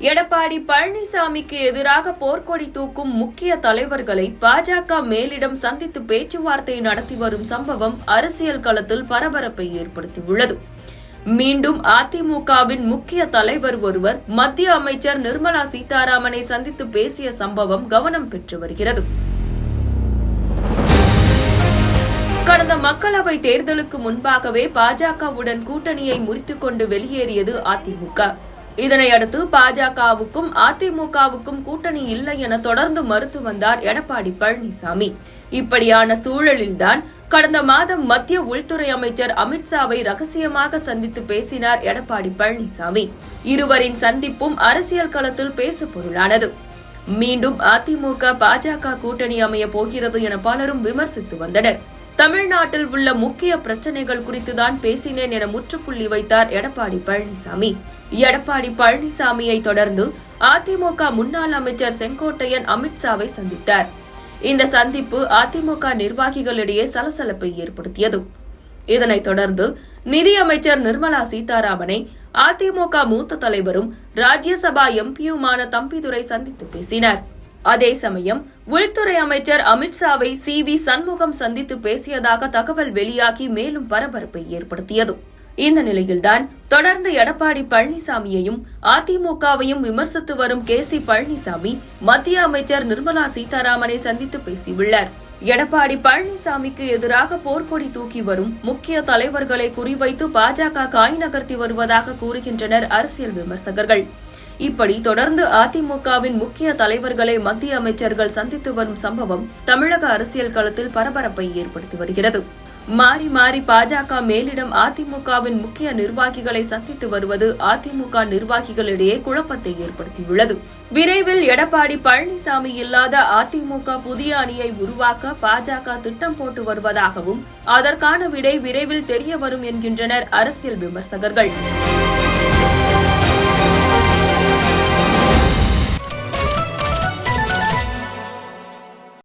எடப்பாடி பழனிசாமிக்கு எதிராக போர்க்கொடி தூக்கும் முக்கிய தலைவர்களை பாஜக மேலிடம் சந்தித்து பேச்சுவார்த்தை நடத்தி வரும் சம்பவம் அரசியல் களத்தில் பரபரப்பை ஏற்படுத்தியுள்ளது. மீண்டும் அதிமுகவின் முக்கிய தலைவர் ஒருவர் மத்திய அமைச்சர் நிர்மலா சீதாராமனை சந்தித்து பேசிய சம்பவம் கவனம் பெற்று வருகிறது. கடந்த மக்களவை தேர்தலுக்கு முன்பாகவே பாஜகவுடன் கூட்டணியை முறித்துக் கொண்டு வெளியேறியது அதிமுக. இதனையடுத்து பாஜகவுக்கும் அதிமுகவுக்கும் கூட்டணி இல்லை என தொடர்ந்து மறுத்து வந்தார் எடப்பாடி பழனிசாமி. இப்படியான சூழலில்தான் கடந்த மாதம் மத்திய உள்துறை அமைச்சர் அமித்ஷாவை ரகசியமாக சந்தித்து பேசினார் எடப்பாடி பழனிசாமி. இருவரின் சந்திப்பும் அரசியல் களத்தில் பேசுபொருளானது. மீண்டும் அதிமுக பாஜக கூட்டணி அமைய போகிறது என பலரும் விமர்சித்து வந்தனர். தமிழ்நாட்டில் உள்ள முக்கிய பிரச்சனைகள் குறித்துதான் பேசினேன் என முற்றுப்புள்ளி வைத்தார் எடப்பாடி பழனிசாமி. எடப்பாடி பழனிசாமியை தொடர்ந்து அதிமுக முன்னாள் அமைச்சர் செங்கோட்டையன் அமித்ஷாவை சந்தித்தார். இந்த சந்திப்பு அதிமுக நிர்வாகிகளிடையே சலசலப்பை ஏற்படுத்தியது. இதனைத் தொடர்ந்து நிதியமைச்சர் நிர்மலா சீதாராமனை அதிமுக மூத்த தலைவரும் ராஜ்யசபா எம்பியுமான தம்பிதுரை சந்தித்து பேசினார். அதே சமயம் உள்துறை அமைச்சர் அமித்ஷாவை சி.வி. சண்முகம் சந்தித்து பேசியதாக தகவல் வெளியாகி மேலும் பரபரப்பை ஏற்படுத்தியது. இந்த நிலையில்தான் தொடர்ந்து எடப்பாடி பழனிசாமியையும் அதிமுகவையும் விமர்சித்து வரும் கே.சி. பழனிசாமி மத்திய அமைச்சர் நிர்மலா சீதாராமனை சந்தித்து பேசியுள்ளார். எடப்பாடி பழனிசாமிக்கு எதிராக போர்க்கொடி தூக்கி வரும் முக்கிய தலைவர்களை குறிவைத்து பாஜக காய் நகர்த்தி வருவதாக கூறுகின்றனர் அரசியல் விமர்சகர்கள். இப்படி தொடர்ந்து அதிமுகவின் முக்கிய தலைவர்களை மத்திய அமைச்சர்கள் சந்தித்து வரும் சம்பவம் தமிழக அரசியல் களத்தில் பரபரப்பை ஏற்படுத்தி வருகிறது. மாறி மாறி பாஜக மேலிடம் அதிமுகவின் முக்கிய நிர்வாகிகளை சந்தித்து வருவது அதிமுக நிர்வாகிகளிடையே குழப்பத்தை ஏற்படுத்தியுள்ளது. விரைவில் எடப்பாடி பழனிசாமி இல்லாத அதிமுக புதிய அணியை உருவாக்க பாஜக திட்டம் போட்டு வருவதாகவும் அதற்கான விடை விரைவில் தெரிய வரும் என்கின்றனர் அரசியல் விமர்சகர்கள்.